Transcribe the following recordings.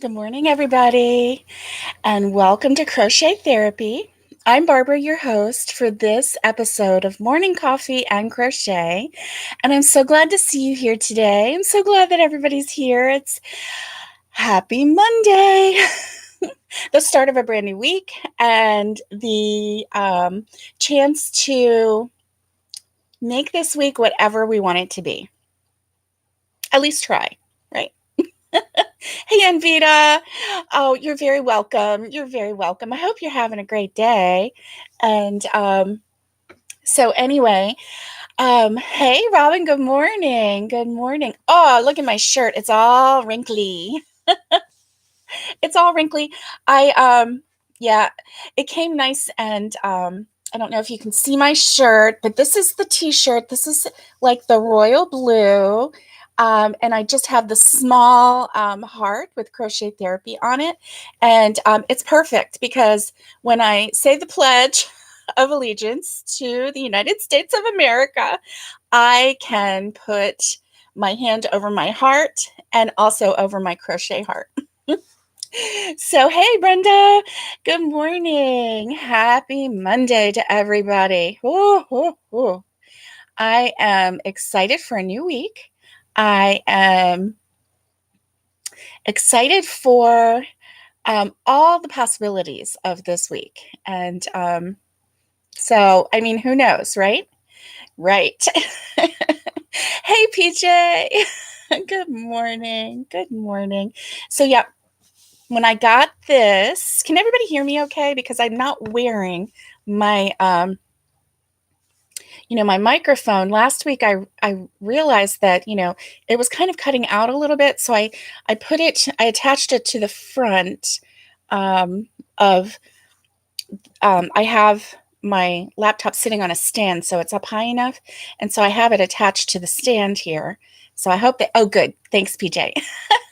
Good morning, everybody, and welcome to Crochet Therapy. I'm Barbara, your host for this episode of Morning Coffee and Crochet, and I'm so glad to see you here today. I'm so glad that everybody's here. It's Happy Monday, the start of a brand new week, and the chance to make this week whatever we want it to be. At least try, right? Hey, Anvita. Oh, you're very welcome. You're very welcome. I hope you're having a great day. And anyway, hey, Robin, good morning. Good morning. Oh, look at my shirt. It's all wrinkly. It's all wrinkly. Yeah, it came nice and I don't know if you can see my shirt, but this is the t-shirt. This is like the royal blue. And I just have the small heart with Crochet Therapy on it. And it's perfect because when I say the Pledge of Allegiance to the United States of America, I can put my hand over my heart and also over my crochet heart. So, hey, Brenda, good morning. Happy Monday to everybody. Ooh, ooh, ooh. I am excited for a new week. I am excited for all the possibilities of this week. And I mean, who knows, right? Right. Hey, PJ. Good morning. Good morning. So, yeah, when I got this, can everybody hear me okay? Because I'm not wearing my my microphone. Last week I realized that, it was kind of cutting out a little bit. So I attached it to the front of I have my laptop sitting on a stand, so it's up high enough. And so I have it attached to the stand here. So I hope that, oh, good. Thanks, PJ.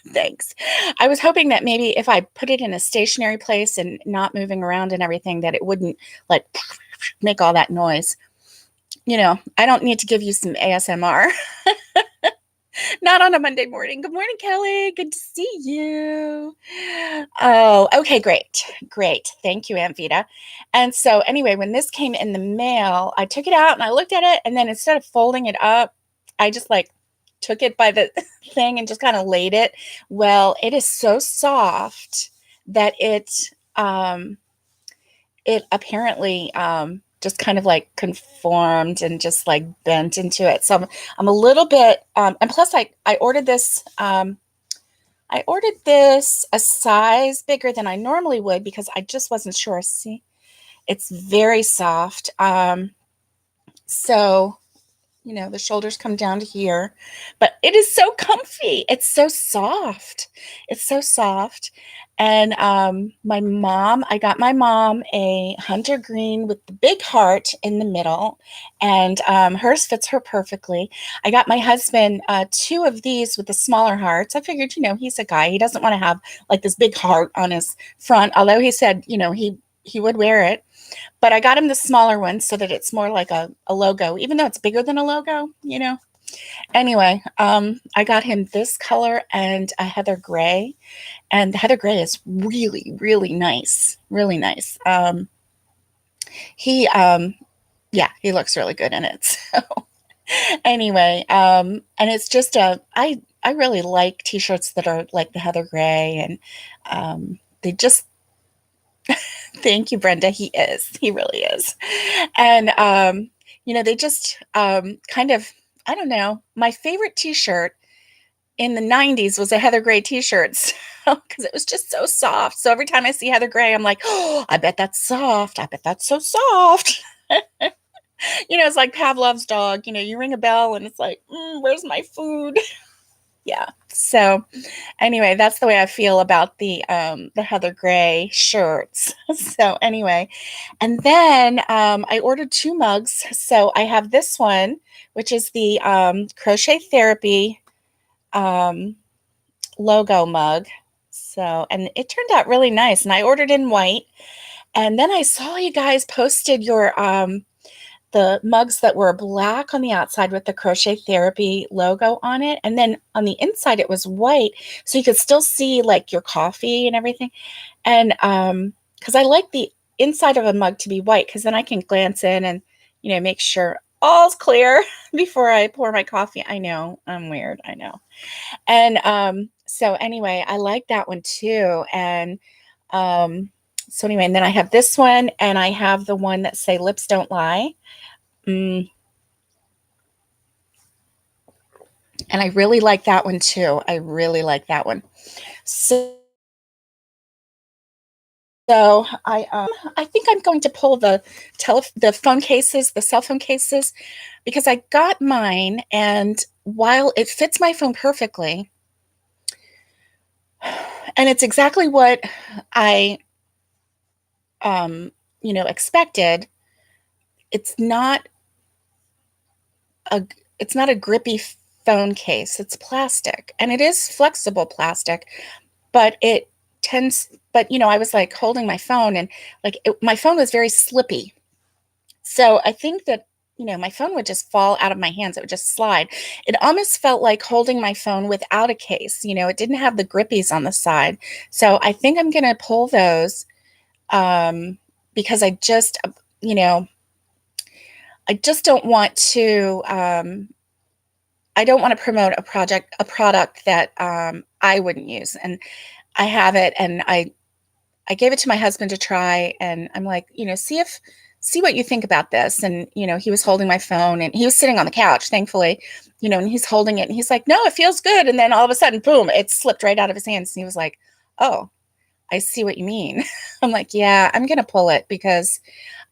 Thanks. I was hoping that maybe if I put it in a stationary place and not moving around and everything, that it wouldn't like make all that noise. I don't need to give you some ASMR. Not on a Monday morning. Good morning, Kelly. Good to see you. Oh, okay, great. Great. Thank you, Aunt Vita. And so, anyway, when this came in the mail, I took it out and I looked at it. And then instead of folding it up, I just like took it by the thing and just kind of laid it. Well, it is so soft that it apparently just kind of like conformed and just like bent into it. So I'm a little bit, and plus I ordered this, a size bigger than I normally would because I just wasn't sure. See, it's very soft. So the shoulders come down to here, but it is so comfy. It's so soft. It's so soft. And I got my mom a hunter green with the big heart in the middle, and hers fits her perfectly. I got my husband two of these with the smaller hearts. I figured, he's a guy. He doesn't want to have like this big heart on his front, although he said, he would wear it. But I got him the smaller one so that it's more like a logo, even though it's bigger than a logo. Anyway, I got him this color and a heather gray. And the heather gray is really, really nice. Really nice. He, he looks really good in it. So anyway, and it's just I really like t-shirts that are like the heather gray, and they just thank you, Brenda. He really is. And they just kind of, I don't know, my favorite t-shirt in the 90s was a heather gray t-shirt because it was just so soft. So every time I see heather gray, I'm like, oh, I bet that's soft. I bet that's so soft. It's like Pavlov's dog. You ring a bell and it's like, where's my food? Yeah. So anyway, that's the way I feel about the heather gray shirts. So anyway, and then I ordered 2 mugs. So I have this one, which is the Crochet Therapy logo mug. So, and it turned out really nice. And I ordered in white. And then I saw you guys posted your the mugs that were black on the outside with the Crochet Therapy logo on it, and then on the inside it was white, so you could still see, like, your coffee and everything, and, because I like the inside of a mug to be white, because then I can glance in and, make sure all's clear before I pour my coffee. I know, I'm weird, I know. And, so anyway, I like that one too, and, um, so anyway, and then I have this one, and I have the one that say "Lips Don't Lie." Mm, and I really like that one too. I really like that one. So I think I'm going to pull the phone cases, the cell phone cases, because I got mine, and while it fits my phone perfectly, and it's exactly what I expected, it's not a it's not a grippy phone case. It's plastic, and it is flexible plastic, but it tends but I was like holding my phone, and my phone was very slippy. So I think that my phone would just fall out of my hands. It would just slide. It almost felt like holding my phone without a case. It didn't have the grippies on the side. So I think I'm going to pull those, because you know, I just don't want to. I don't want to promote a product that I wouldn't use. And I have it, and I gave it to my husband to try, and I'm like, see what you think about this. And he was holding my phone, and he was sitting on the couch, thankfully, and he's holding it, and he's like, "No, it feels good." And then all of a sudden, boom, it slipped right out of his hands, and he was like, "Oh, I see what you mean." I'm like, "Yeah, I'm gonna pull it because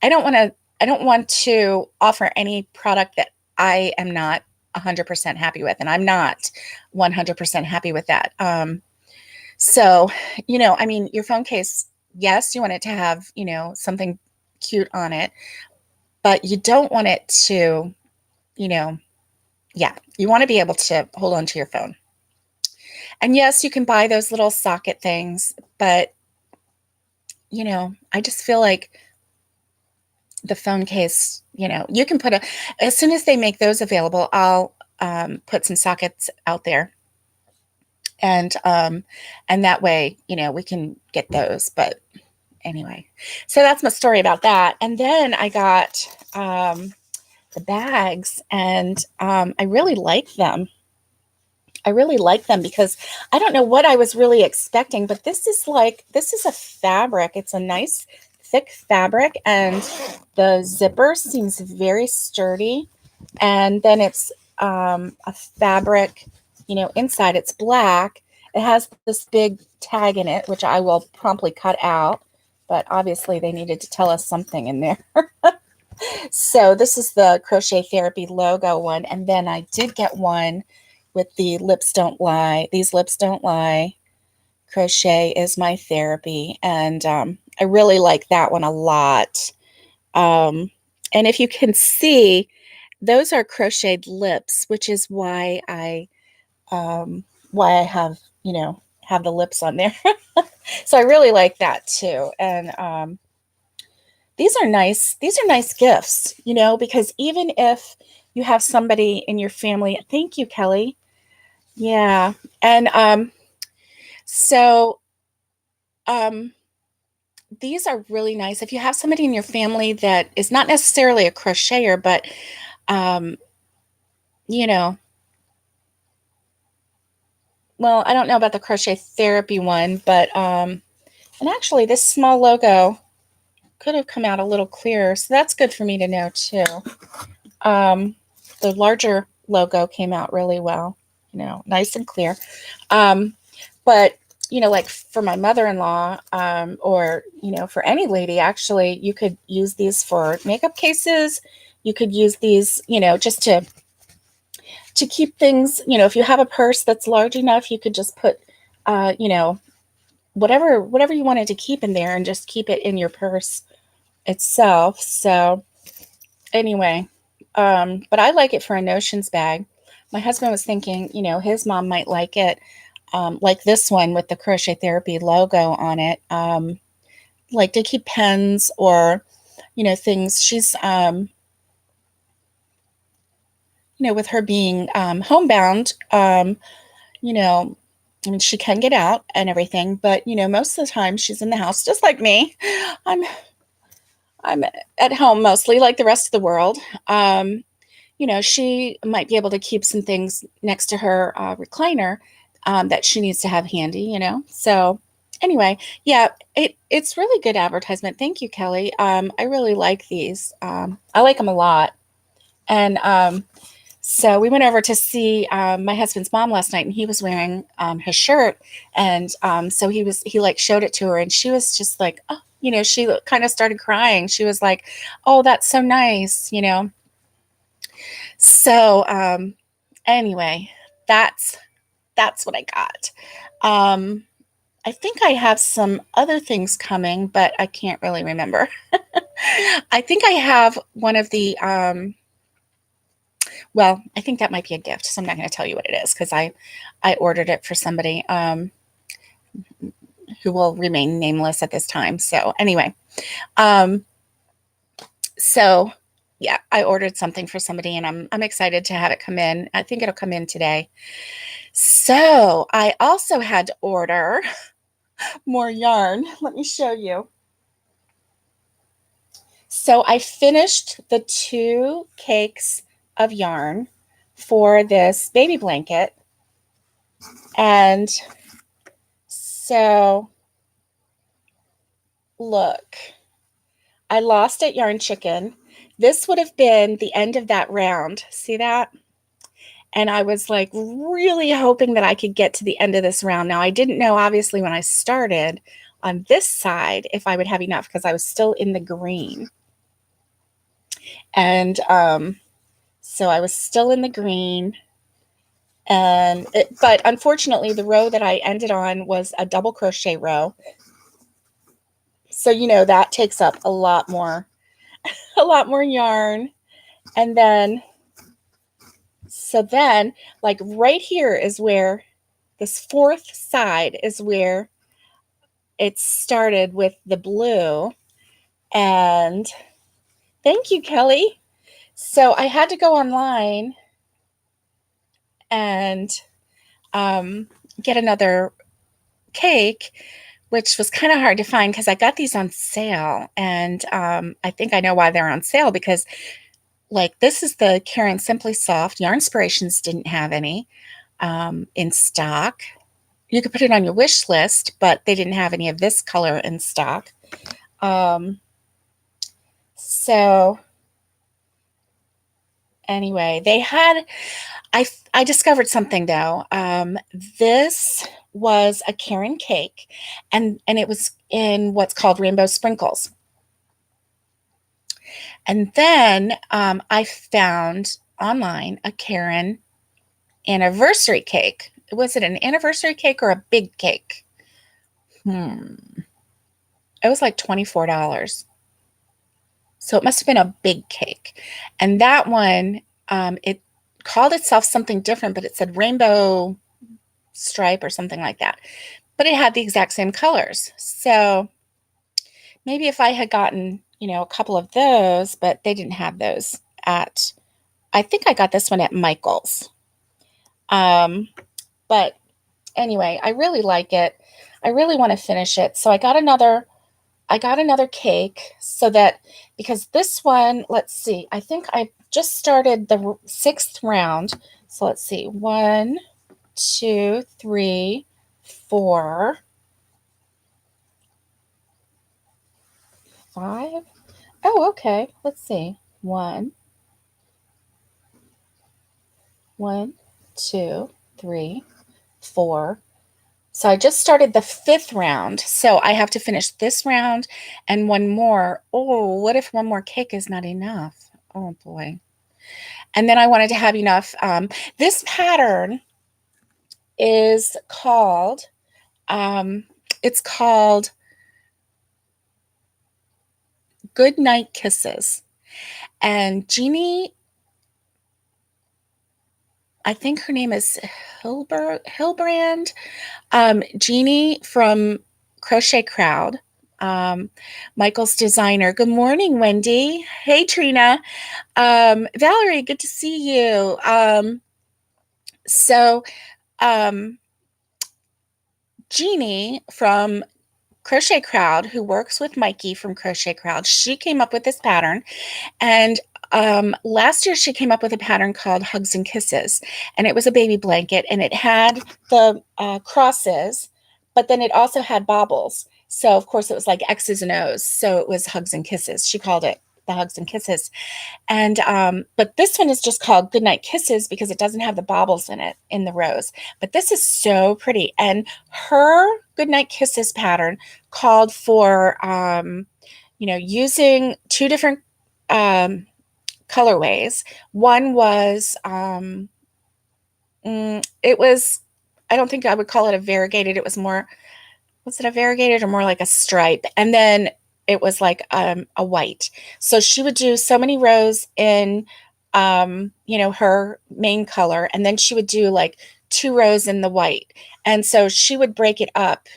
I don't want to. I don't want to offer any product that I am not 100% happy with, and I'm not 100% happy with that." So, I mean, your phone case, yes, you want it to have, something cute on it, but you don't want it to, you know, yeah, you want to be able to hold on to your phone. And yes, you can buy those little socket things, but, I just feel like the phone case, you can as soon as they make those available, I'll put some sockets out there, and that way, we can get those. But anyway, so that's my story about that. And then I got the bags, and I really like them. I really like them because I don't know what I was really expecting, but this is a fabric. It's a nice thick fabric, and the zipper seems very sturdy. And then it's a fabric, inside it's black. It has this big tag in it, which I will promptly cut out. But obviously, they needed to tell us something in there. So this is the Crochet Therapy logo one. And then I did get one with the Lips Don't Lie. These lips don't lie. Crochet is my therapy. And I really like that one a lot. And if you can see, those are crocheted lips, which is why I have the lips on there. So I really like that too. And these are nice. These are nice gifts, because even if you have somebody in your family, thank you, Kelly. Yeah. And so um, these are really nice. If you have somebody in your family that is not necessarily a crocheter, but um, you know, well, I don't know about the Crochet Therapy one, but and actually this small logo could have come out a little clearer, so that's good for me to know too. Um, the larger logo came out really well, nice and clear. Um, but like for my mother-in-law, or for any lady, actually, you could use these for makeup cases. You could use these, just to keep things. If you have a purse that's large enough, you could just put, whatever you wanted to keep in there, and just keep it in your purse itself. So anyway, but I like it for a notions bag. My husband was thinking, his mom might like it, like this one with the Crochet Therapy logo on it, like to keep pens or, things. with her being homebound, you know, I mean, she can get out and everything, but most of the time she's in the house, just like me. I'm I'm at home mostly, like the rest of the world. She might be able to keep some things next to her recliner that she needs to have handy. So anyway, yeah, it's really good advertisement. Thank you, Kelly. I really like these. I like them a lot, and so we went over to see my husband's mom last night, and he was wearing his shirt, and so he like showed it to her, and she was just like, oh, she kind of started crying. She was like, "Oh, that's so nice." So anyway, that's what I got. Um, I think I have some other things coming, but I can't really remember. I think I have one of the well, I think that might be a gift, so I'm not going to tell you what it is because I ordered it for somebody who will remain nameless at this time. So anyway, um, so yeah, I ordered something for somebody, and I'm excited to have it come in. I think it'll come in today. So I also had to order more yarn. Let me show you. So I finished the 2 cakes of yarn for this baby blanket. And so look, I lost at Yarn Chicken. This would have been the end of that round. See that? And I was like really hoping that I could get to the end of this round. Now, I didn't know, obviously, when I started on this side if I would have enough because I was still in the green. And so I was still in the green. But unfortunately, the row that I ended on was a double crochet row. So, that takes up a lot more yarn. And then, like right here is where this 4th side is where it started with the blue. And thank you, Kelly. So I had to go online and get another cake, which was kind of hard to find because I got these on sale. And I think I know why they're on sale because, like, this is the Karen Simply Soft. Yarnspirations didn't have any in stock. You could put it on your wish list, but they didn't have any of this color in stock. So anyway, they had, I discovered something though. This was a Karen cake, and it was in what's called rainbow sprinkles. And then I found online a Karen anniversary cake. Was it an anniversary cake or a big cake? It was like $24. So it must have been a big cake. And that one, it called itself something different, but it said rainbow stripe or something like that. But it had the exact same colors. So maybe if I had gotten, a couple of those, but they didn't have those I think I got this one at Michael's. But anyway, I really like it. I really want to finish it. So I got another cake so that, because this one, let's see, I think I just started the 6th round. So let's see, 1, 2, 3, 4, 5. Oh, okay. Let's see. 1, 2, 3, 4. So I just started the 5th round. So I have to finish this round and one more. Oh, what if one more cake is not enough? Oh boy. And then I wanted to have enough. This pattern is called, it's called Good Night Kisses. And Jeannie, I think her name is Hilbrand. Jeannie from Crochet Crowd Michael's Designer. Good morning, Wendy. Hey, Trina. Valerie, good to see you. So, um, Jeannie from Crochet Crowd, who works with Mikey from Crochet Crowd, she came up with this pattern. And last year she came up with a pattern called Hugs and Kisses. And it was a baby blanket, and it had the crosses, but then it also had bobbles. So, of course, it was like X's and O's. So it was Hugs and Kisses. She called it the Hugs and Kisses. And but this one is just called Goodnight Kisses because it doesn't have the bobbles in it in the rows. But this is so pretty. And her Goodnight Kisses pattern called for using two different colorways. One was it was, I don't think I would call it a variegated. It was more, was it a variegated or more like a stripe? And then it was like a white. So she would do so many rows in, her main color, and then she would do like 2 rows in the white. And so she would break it up,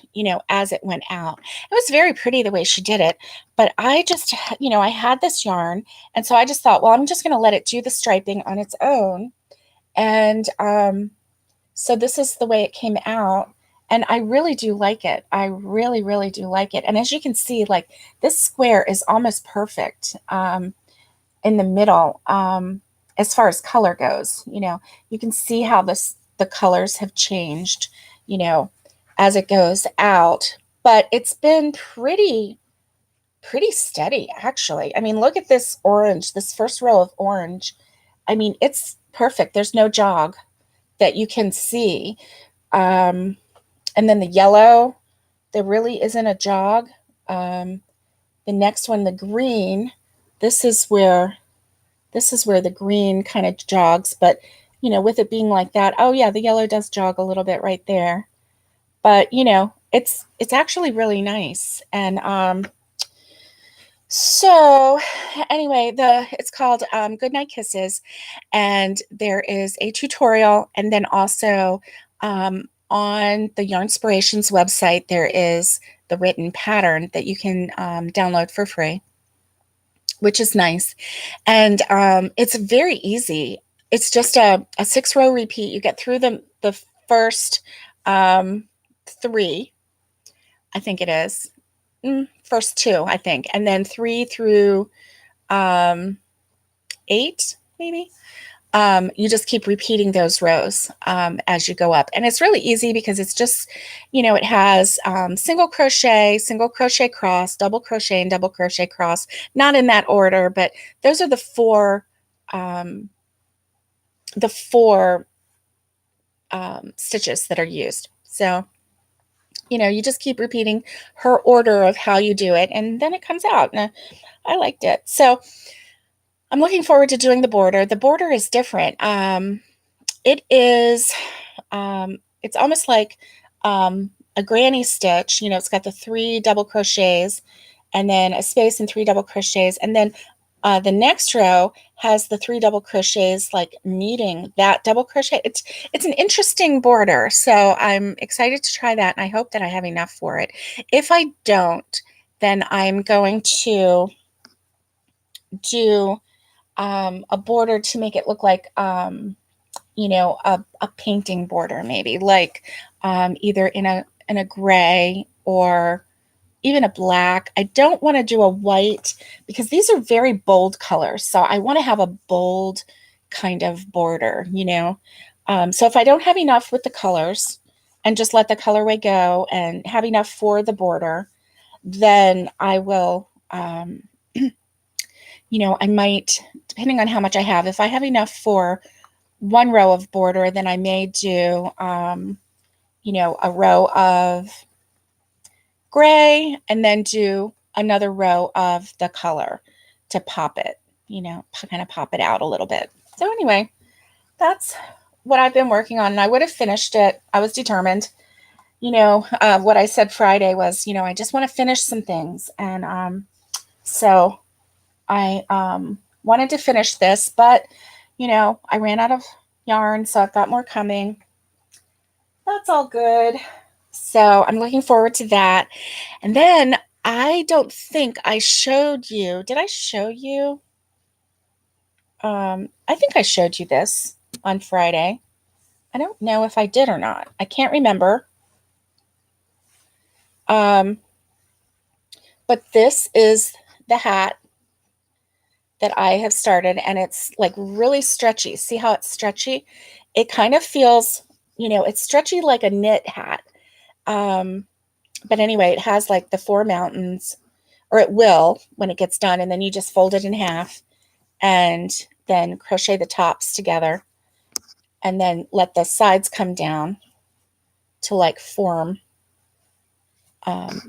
as it went out. It was very pretty the way she did it. But I just, I had this yarn. And so I just thought, well, I'm just going to let it do the striping on its own. And so this is the way it came out. And I really do like it. I really, really do like it. And as you can see, like this square is almost perfect in the middle as far as color goes. You can see how the colors have changed, as it goes out. But it's been pretty steady, actually. I mean, look at this orange, this first row of orange. I mean, it's perfect. There's no jog that you can see. And then the yellow, there really isn't a jog. The next one, the green, this is where the green kind of jogs, but with it being like that, oh yeah, the yellow does jog a little bit right there. But it's actually really nice. And so anyway, it's called Goodnight Kisses, and there is a tutorial, and then also on the Yarnspirations website, there is the written pattern that you can download for free, which is nice. And it's very easy. It's just a 6-row repeat. You get through the first 3, I think it is. First 2, I think. And then 3 through 8, maybe. You just keep repeating those rows as you go up. And it's really easy because it's just, it has single crochet cross, double crochet, and double crochet cross. Not in that order, but those are the four stitches that are used. So, you just keep repeating her order of how you do it, and then it comes out. And I liked it. So I'm looking forward to doing the border. The border is different. It is, it's almost like a granny stitch. It's got the 3 double crochets and then a space and 3 double crochets. And then the next row has the 3 double crochets like meeting that double crochet. It's an interesting border. So I'm excited to try that. And I hope that I have enough for it. If I don't, then I'm going to do a border to make it look like, a painting border, maybe like either in a gray or even a black. I don't want to do a white because these are very bold colors. So I want to have a bold kind of border, So if I don't have enough with the colors and just let the colorway go and have enough for the border, then I will, I might, depending on how much I have, if I have enough for 1 row of border, then I may do, a row of gray and then do another row of the color to pop it, kind of pop it out a little bit. So anyway, that's what I've been working on. And I would have finished it. I was determined. What I said Friday was, I just want to finish some things. And so I wanted to finish this, but, I ran out of yarn, so I've got more coming. That's all good. So I'm looking forward to that. And then I don't think I showed you. Did I show you? I think I showed you this on Friday. I don't know if I did or not. I can't remember. Um, but this is the hat that I have started, and it's like really stretchy. See how it's stretchy? It kind of feels, it's stretchy like a knit hat. Um, but anyway, it has like the four mountains, or it will when it gets done, and then you just fold it in half and then crochet the tops together and then let the sides come down to like form.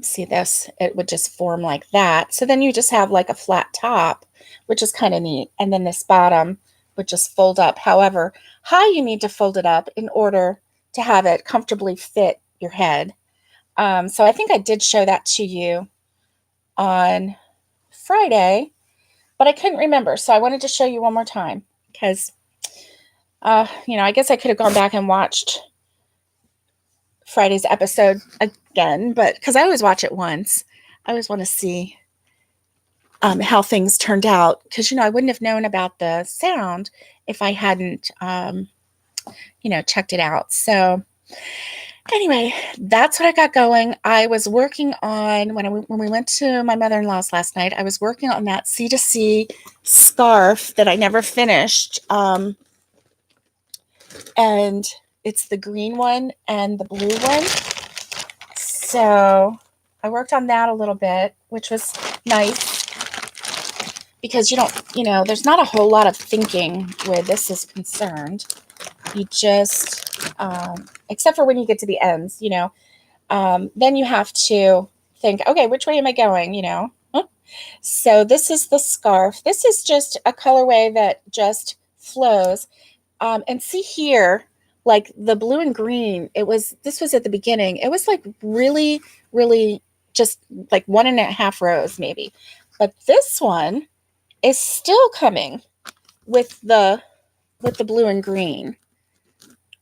See this? It would just form like that. So then you just have like a flat top, which is kind of neat. And then this bottom would just fold up. However, high you need to fold it up in order to have it comfortably fit your head. So I think I did show that to you on Friday, but I couldn't remember. So I wanted to show you one more time because, I guess I could have gone back and watched Friday's episode again, but because I always watch it once, I always want to see how things turned out. Because, I wouldn't have known about the sound if I hadn't, checked it out. So anyway, that's what I got going. I was working on, when we went to my mother-in-law's last night, I was working on that C2C scarf that I never finished. And it's the green one and the blue one. So I worked on that a little bit, which was nice because there's not a whole lot of thinking where this is concerned. You just, except for when you get to the ends, then you have to think, okay, which way am I going, So this is the scarf. This is just a colorway that just flows. And see here, like the blue and green, this was at the beginning. It was like really, really just like 1.5 rows maybe. But this one is still coming with the blue and green.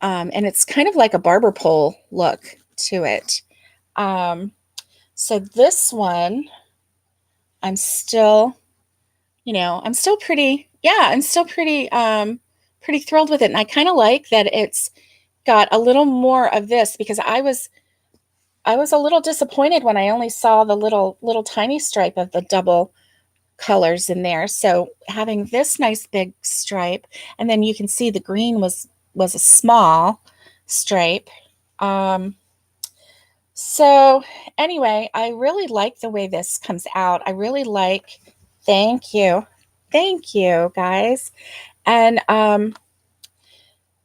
And it's kind of like a barber pole look to it. So this one, I'm still pretty, pretty thrilled with it. And I kind of like that it's got a little more of this because I was a little disappointed when I only saw the little tiny stripe of the double colors in there. So having this nice big stripe, and then you can see the green was a small stripe. So anyway, I really like the way this comes out. I really like, thank you guys. And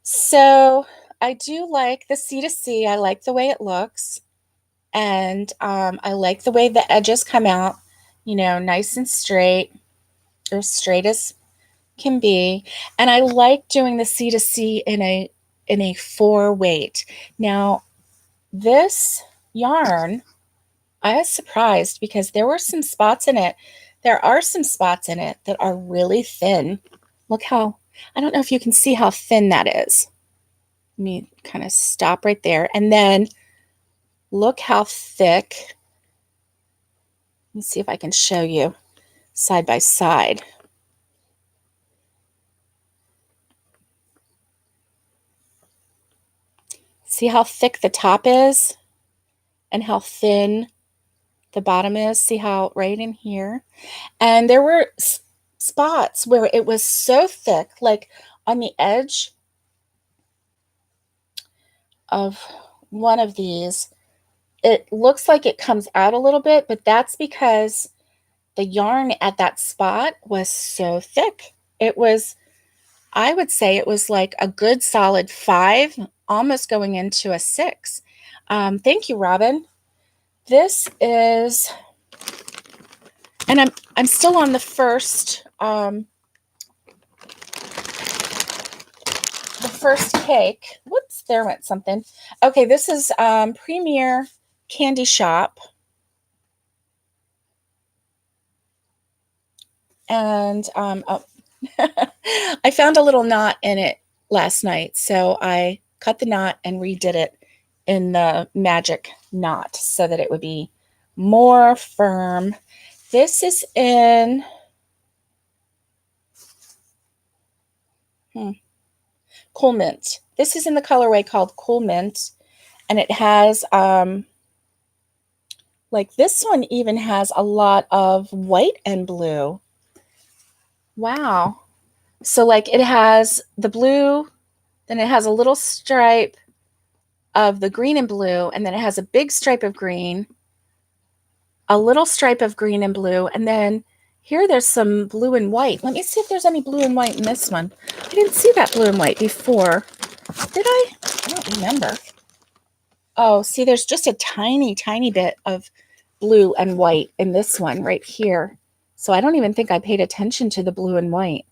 so I do like the C2C. I like the way it looks. And I like the way the edges come out, nice and straight, or straight as can be. And I like doing the C2C in a 4 weight. Now, this yarn, I was surprised because there were some spots in it. There are some spots in it that are really thin. Look how, I don't know if you can see how thin that is. Let me kind of stop right there. And then look how thick. Let me see if I can show you side by side. See how thick the top is and how thin the bottom is? See how right in here? And there were spots where it was so thick, like on the edge of one of these. It looks like it comes out a little bit, but that's because the yarn at that spot was so thick. It was, I would say it was like a good solid 5, almost going into a 6. Thank you, Robin. This is, and I'm still on the first cake. Whoops, there went something. Okay, this is Premier Candy Shop. And oh, I found a little knot in it last night, so I cut the knot and redid it in the magic knot so that it would be more firm. This is in Cool Mint. This is in the colorway called Cool Mint, and it has like this one even has a lot of white and blue. Wow. So like it has the blue, then it has a little stripe of the green and blue, and then it has a big stripe of green, a little stripe of green and blue, and then here there's some blue and white. Let me see if there's any blue and white in this one. I didn't see that blue and white before. Did I? I don't remember. Oh, see, there's just a tiny, tiny bit of blue and white in this one right here. So I don't even think I paid attention to the blue and white.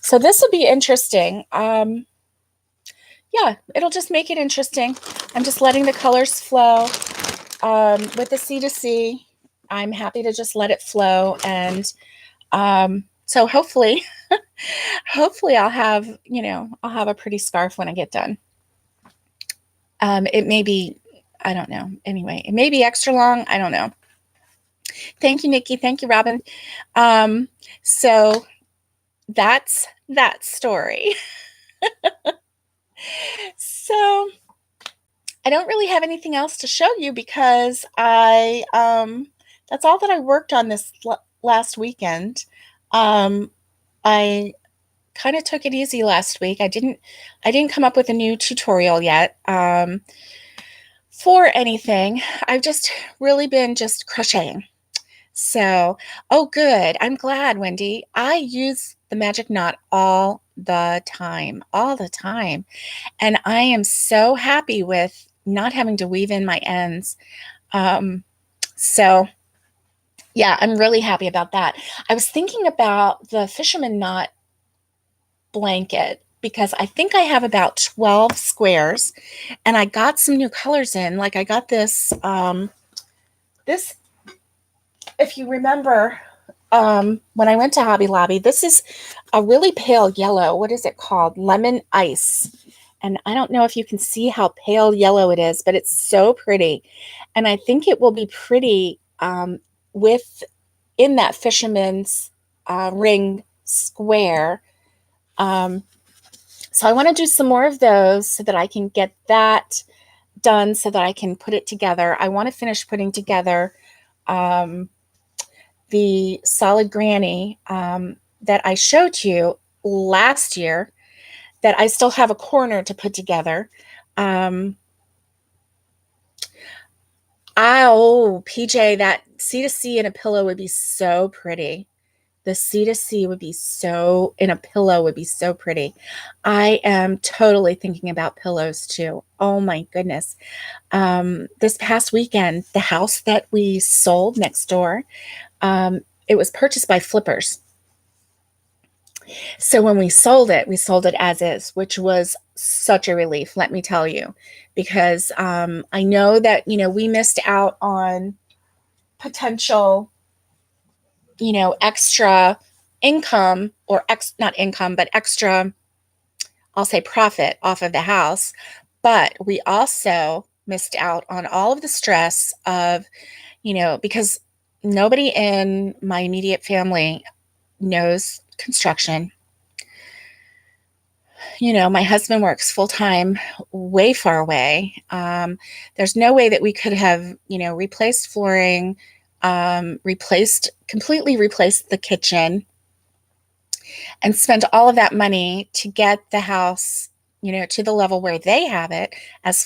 So this will be interesting. Yeah, it'll just make it interesting. I'm just letting the colors flow. With the C2C, I'm happy to just let it flow. And so hopefully, hopefully I'll have, I'll have a pretty scarf when I get done. It may be, I don't know. Anyway, it may be extra long. I don't know. Thank you, Nikki. Thank you, Robin. So that's that story. So I don't really have anything else to show you because that's all that I worked on this last weekend. I kind of took it easy last week. I didn't come up with a new tutorial yet for anything. I've just really been just crocheting. So, oh, good. I'm glad, Wendy. I use the magic knot all the time. And I am so happy with not having to weave in my ends. So yeah, I'm really happy about that. I was thinking about the fisherman knot blanket because I think I have about 12 squares and I got some new colors in. Like I got this, this, if you remember, when I went to Hobby Lobby, this is a really pale yellow. What is it called? Lemon Ice. And I don't know if you can see how pale yellow it is, but it's so pretty. And I think it will be pretty in that fisherman's ring square. So I want to do some more of those so that I can get that done so that I can put it together. I want to finish putting together the solid granny that I showed you last year that I still have a corner to put together. PJ, that C2C in a pillow would be so pretty. The C2C would be in a pillow would be so pretty. I am totally thinking about pillows too. Oh my goodness. This past weekend, the house that we sold next door, it was purchased by flippers. So when we sold it as is, which was such a relief, let me tell you, because I know that, we missed out on potential, extra income or not income, but extra, I'll say profit off of the house. But we also missed out on all of the stress of, because nobody in my immediate family knows construction. My husband works full-time way far away. There's no way that we could have, replaced flooring, completely replaced the kitchen and spent all of that money to get the house, to the level where they have it as